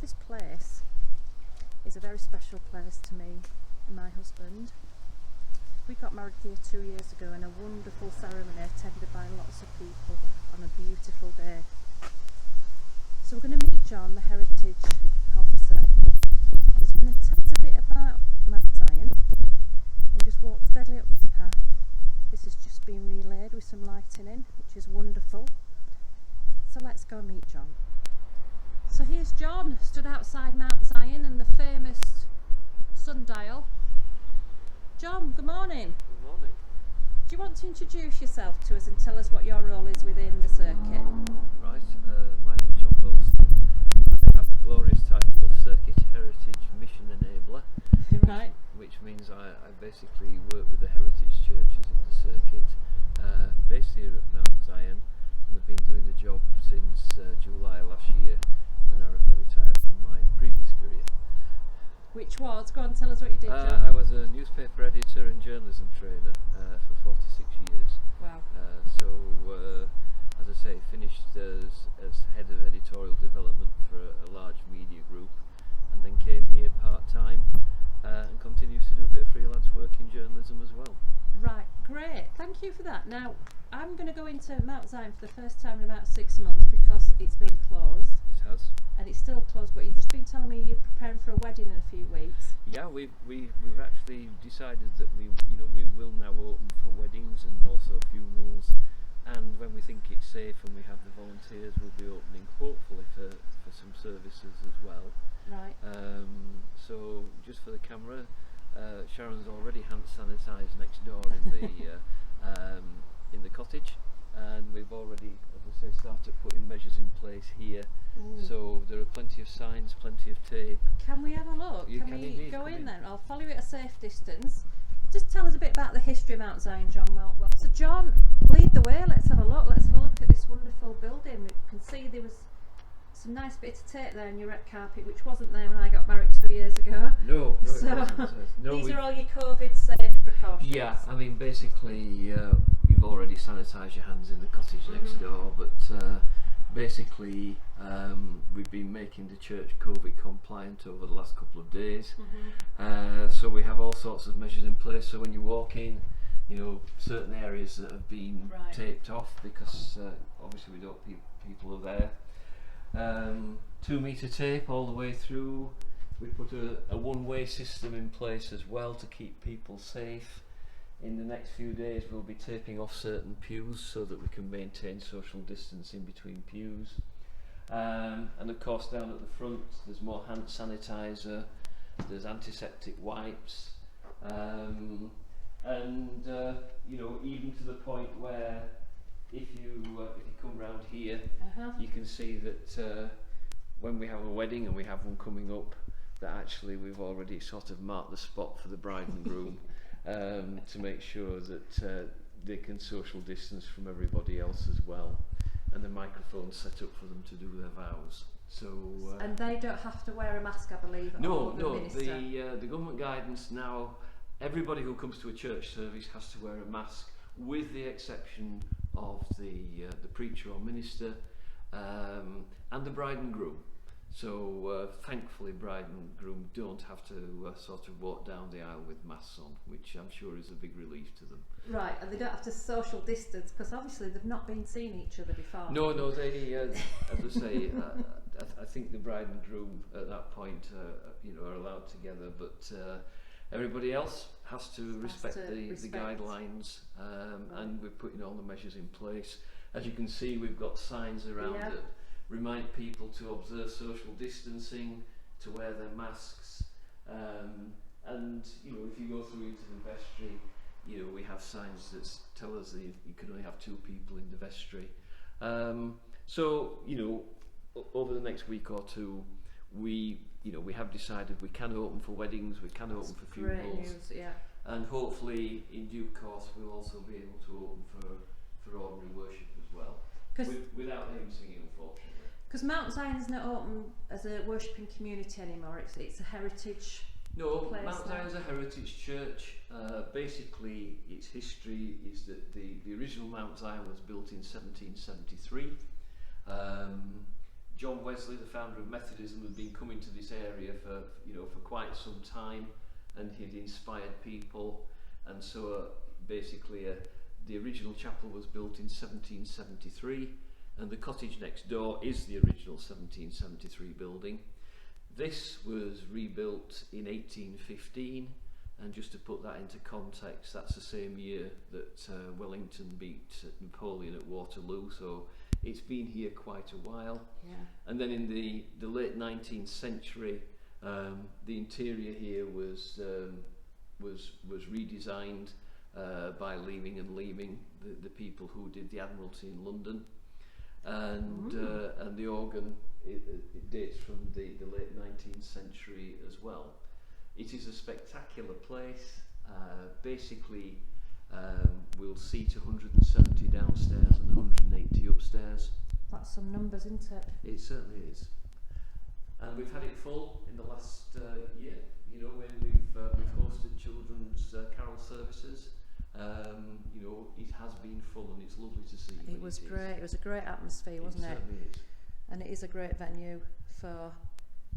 This place is a very special place to me and my husband. We got married here 2 years ago in a wonderful ceremony attended by lots of people on a beautiful day. So we're going to meet John, the heritage officer, and he's going to tell us a bit about Mount Zion. We just walk steadily up this path. This has just been relayed with some lighting in, which is wonderful. So let's go and meet John. So here's John, stood outside Mount Zion and the famous sundial. John, good morning. Good morning. Do you want to introduce yourself to us and tell us what your role is within the circuit? Right, my name is John Wesley. I have the glorious title of Circuit Heritage Mission Enabler. Right. Which means I basically work with the heritage churches in the circuit, based here at Mount Zion, and I've been doing the job since July last year, when I retired from my previous career. Which was? Go on, tell us what you did, John. I was a newspaper editor and journalism trainer for 46 years. Wow. As I say, finished as head of editorial development for a large media group, and then came here part-time and continues to do a bit of freelance work in journalism as well. Right, great. Thank you for that. Now, I'm going to go into Mount Zion for the first time in about 6 months because it's been closed. It has. And it's still closed, but you've just been telling me you're preparing for a wedding in a few weeks. Yeah, we've actually decided that we will now open for weddings and also funerals, and when we think it's safe and we have the volunteers, we'll be opening hopefully for some services as well. Right. So just for the camera, Sharon's already hand sanitised next door in the cottage, and we've already, as I say, started putting measures in place here. Ooh. So there are plenty of signs, plenty of tape. Can we have a look? You Can can we indeed go come in in. then? I'll follow you at a safe distance. Just tell us a bit about the history of Mount Zion, John. Well, so John, lead the way. Let's have a look. Let's have a look at this wonderful building. We can see there was some nice bits of tape there in your red carpet, which wasn't there when I got married 2 years ago. No, it So wasn't. No, these are all your COVID safe precautions. Yeah, I mean, basically, you've already sanitised your hands in the cottage next door, but basically, we've been making the church COVID compliant over the last couple of days. So we have all sorts of measures in place. So when you walk in, certain areas that have been taped off because obviously we don't people are there. 2 metre tape all the way through. We put a one-way system in place as well to keep people safe. In the next few days we'll be taping off certain pews so that we can maintain social distancing between pews. And of course down at the front there's more hand sanitizer, there's antiseptic wipes, and even to the point where if you come round here, you can see that when we have a wedding, and we have one coming up, that actually we've already sort of marked the spot for the bride and groom to make sure that they can social distance from everybody else as well, and the microphone's set up for them to do their vows. So and they don't have to wear a mask, I believe. No, minister. the government guidance now, everybody who comes to a church service has to wear a mask, with the exception of the preacher or minister and the bride and groom. So thankfully bride and groom don't have to sort of walk down the aisle with masks on, which I'm sure is a big relief to them. Right, and they don't have to social distance because obviously they've not been seeing each other before. No, they, as I say, I think the bride and groom at that point are allowed together, but everybody else has to respect the guidelines, and we're putting all the measures in place. As you can see, we've got signs around that remind people to observe social distancing, to wear their masks, and if you go through into the vestry, we have signs that tell us that you can only have 2 people in the vestry. So over the next week or two, we have decided we can open for weddings, we can open for funerals. Great news, yeah. And hopefully in due course we'll also be able to open for ordinary worship as well, without hymn singing, unfortunately. Because Mount Zion's not open as a worshipping community anymore, it's a heritage place. Mount Zion's a heritage church. Basically its history is that the original Mount Zion was built in 1773. John Wesley, the founder of Methodism, had been coming to this area for quite some time, and he'd inspired people. And so basically the original chapel was built in 1773, and the cottage next door is the original 1773 building. This was rebuilt in 1815, and just to put that into context, that's the same year that Wellington beat Napoleon at Waterloo, so it's been here quite a while. Yeah. And then in the late 19th century, the interior here was redesigned by Leeming and Leeming, the people who did the Admiralty in London, and the organ it dates from the late 19th century as well. It is a spectacular place. Basically, we'll seat 170 downstairs and 180 upstairs. That's some numbers, isn't it? It certainly is. And we've had it full in the last year. You know, when we've hosted children's carol services. You know, it has been full, and it's lovely to see. It was great. It was a great atmosphere, wasn't it? It certainly is. And it is a great venue for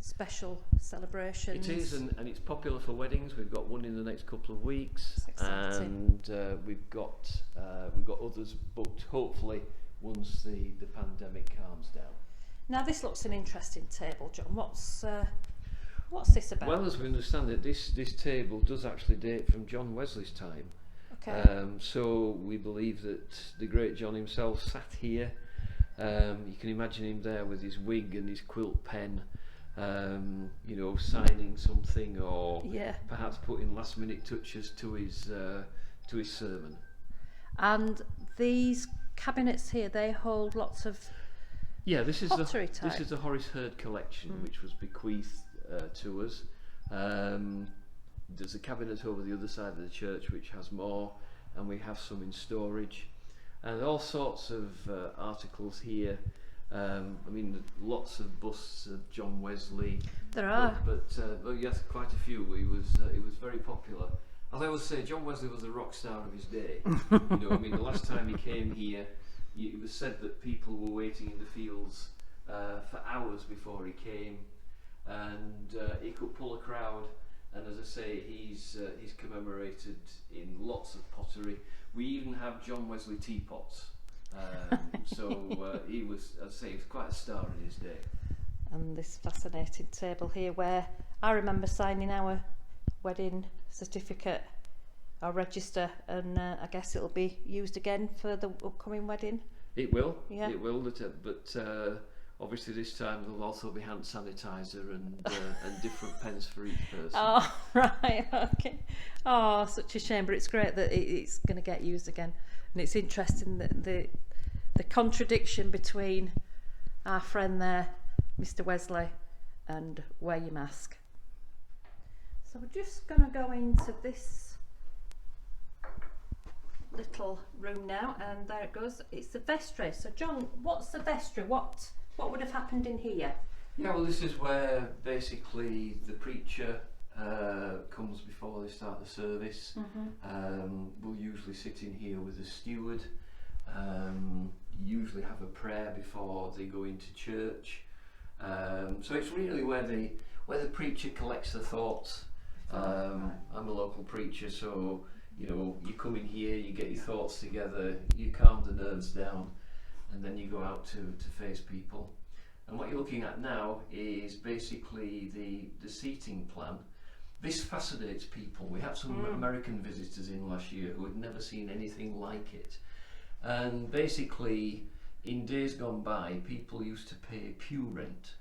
special celebrations. It is, and it's popular for weddings. We've got one in the next couple of weeks, It's exciting. and we've got others booked. Hopefully, once the pandemic calms down. Now this looks an interesting table, John. What's this about? Well, as we understand it, this table does actually date from John Wesley's time. Okay. So we believe that the great John himself sat here. You can imagine him there with his wig and his quilt pen, you know, signing something, or perhaps putting last-minute touches to his sermon. And these cabinets here, they hold lots of This is pottery type. This is the Horace Hurd collection, which was bequeathed to us. There's a cabinet over the other side of the church which has more, and we have some in storage, and all sorts of articles here. I mean, lots of busts of John Wesley. There are. But yes, quite a few. He was very popular. As I always say, John Wesley was a rock star of his day. You know, I mean, the last time he came here, it was said that people were waiting in the fields for hours before he came, and he could pull a crowd. And as I say, he's commemorated in lots of pottery. We even have John Wesley teapots. So he was, as I say, he was quite a star in his day. And this fascinating table here, where I remember signing our wedding certificate, our register, and I guess it'll be used again for the upcoming wedding. It will. Yeah. It will. But obviously this time there'll also be hand sanitizer and different pens for each person. Oh, right, okay. Oh, such a shame, but it's great that it's going to get used again. And it's interesting that the contradiction between our friend there, Mr. Wesley, and wear your mask. So we're just going to go into this little room now, and there it goes. It's the vestry. So John, what's the vestry? What would have happened in here? Yeah, well, this is where basically the preacher comes before they start the service. We'll usually sit in here with the steward, usually have a prayer before they go into church. So it's really where the preacher collects the thoughts. I'm a local preacher, so you know, you come in here, you get your thoughts together, you calm the nerves down, and then you go out to face people. And what you're looking at now is basically the seating plan. This fascinates people. We had some American visitors in last year who had never seen anything like it. And basically, in days gone by, people used to pay pew rent.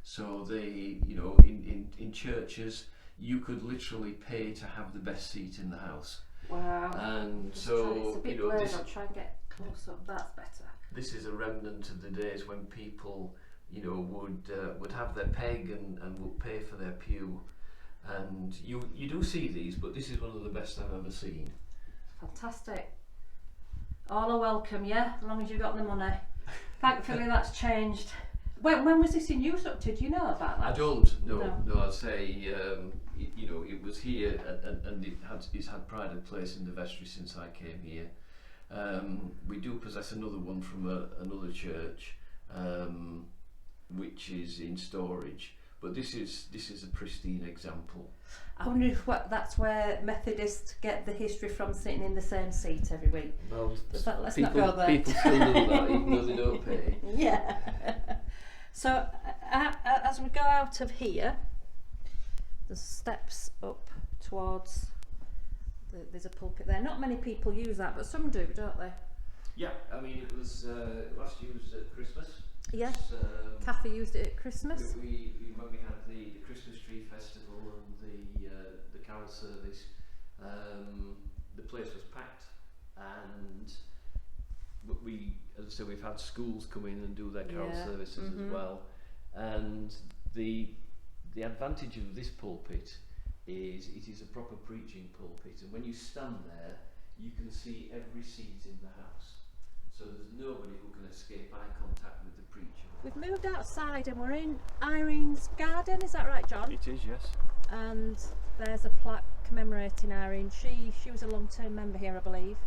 So they, you know, in churches, you could literally pay to have the best seat in the house. Wow. And It's so, a bit you know, blurred. I'll try and get close up. That's better. this is a remnant of the days when people, you know, would have their peg and would pay for their pew. And you do see these, but this is one of the best I've ever seen. Fantastic. All are welcome, yeah, as long as you've got the money. Thankfully that's changed. When was this in use up to? Do you know about that? I don't. No. No. I'd say you know, it was here, and it's had pride of place in the vestry since I came here. We do possess another one from another church, which is in storage. But this is a pristine example. I wonder if that's where Methodists get the history from, sitting in the same seat every week. Well, Let's not go there. People still do that even though they don't pay. Yeah. So as we go out of here, there's steps up towards. There's a pulpit there. Not many people use that, but some do, don't they? Yeah, I mean it was last year was at Christmas. Yeah. Kathy used it at Christmas. We when we had the Christmas tree festival and the carol service, the place was packed, and we, as I say, we've had schools come in and do their carol services as well. And the advantage of this pulpit is it is a proper preaching pulpit, and when you stand there, you can see every seat in the house. So there's nobody who can escape eye contact with the preacher. We've moved outside and we're in Irene's garden, is that right, John? It is, yes. And there's a plaque commemorating Irene. She was a long-term member here, I believe.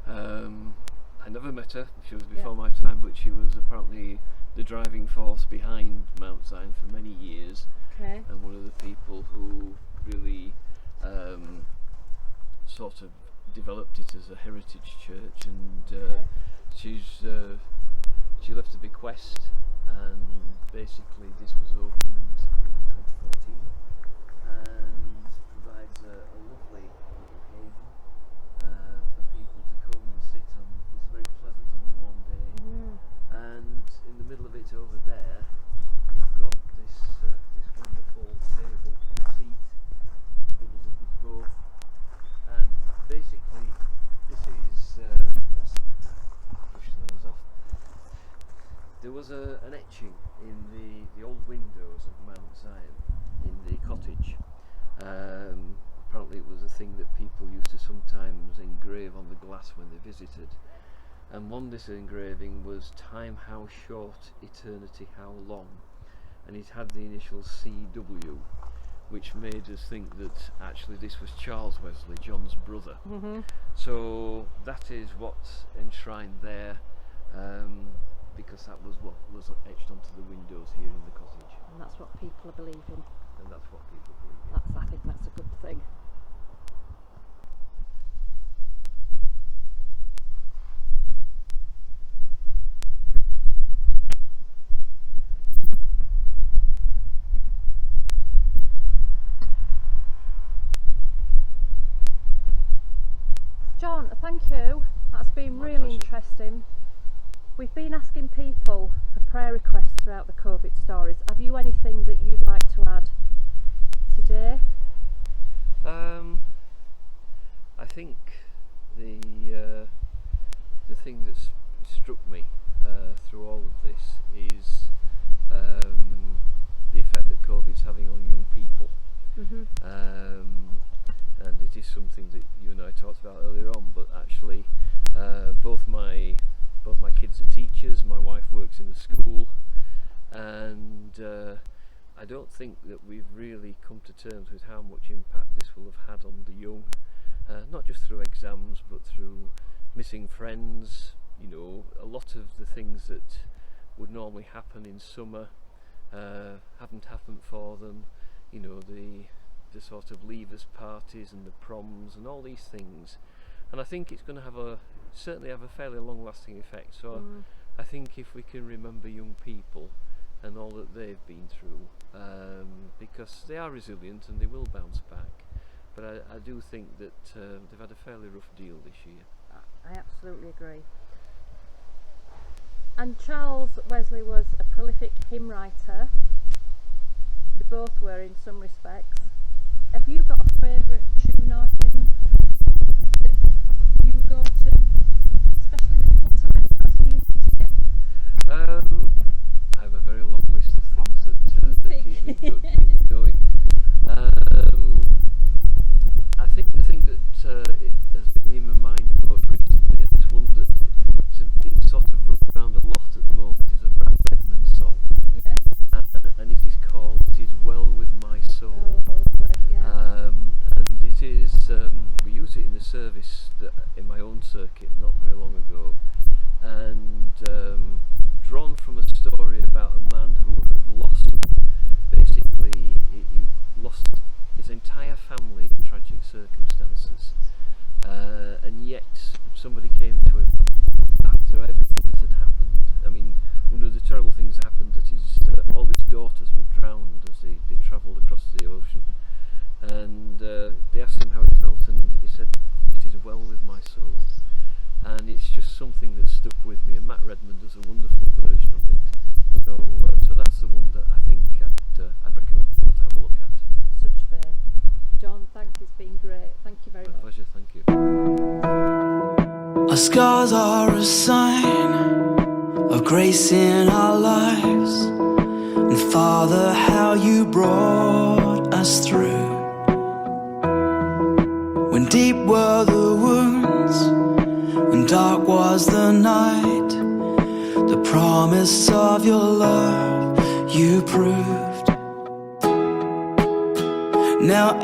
I never met her. She was before my time, but she was apparently the driving force behind Mount Zion for many years. Okay. And one of the people who really sort of developed it as a heritage church, and she left a bequest, and basically this was opened in 2014 and provides a lovely little haven for people to come and sit on. It's very pleasant on a warm day, and in the middle of it over there you've got this wonderful table and seat, doubles up as both, and basically this is let's push those off. There was an etching in the old windows of Mount Zion in the cottage. Apparently it was a thing that people used to sometimes engrave on the glass when they visited, and one this engraving was "Time how short, eternity how long," and it had the initial CW, which made us think that actually this was Charles Wesley, John's brother. So that is what's enshrined there, because that was what was etched onto the windows here in the cottage. And that's what people are believing. And that's what people believe. I think that's a good thing. John, thank you. That's been My really pleasure. interesting. We've been asking people for prayer requests throughout the COVID stories. Have you anything that you'd like to add today? I think the thing that's struck me through all of this is the effect that COVID's having on young people. And it is something that you and I talked about earlier on, but actually both my kids are teachers, my wife works in a school, and I don't think that we've really come to terms with how much impact this will have had on the young, not just through exams but through missing friends. You know, a lot of the things that would normally happen in summer haven't happened for them. You know, the sort of leavers parties and the proms and all these things, and I think it's going to certainly have a fairly long lasting effect. So I think if we can remember young people and all that they've been through, because they are resilient and they will bounce back, but I do think that they've had a fairly rough deal this year. I absolutely agree. And Charles Wesley was a prolific hymn writer. They both were in some respects. Have you got a favourite tune or hymn that you go to, especially in difficult times, as music to you? I have a very long list of things that keep me going. I think the thing that it has been in my mind most recently, and it's one that it's sort of run around a lot at the moment, is a Brad Redmond song. Yeah. And it is called "It Is Well With My Soul." Oh, lovely, yeah. And it is, we used it in a service in my own circuit not very long ago, and drawn from a story about a man who had you. Our scars are a sign of grace in our lives. And Father, how you brought us through. When deep were the wounds, when dark was the night, the promise of your love you proved. Now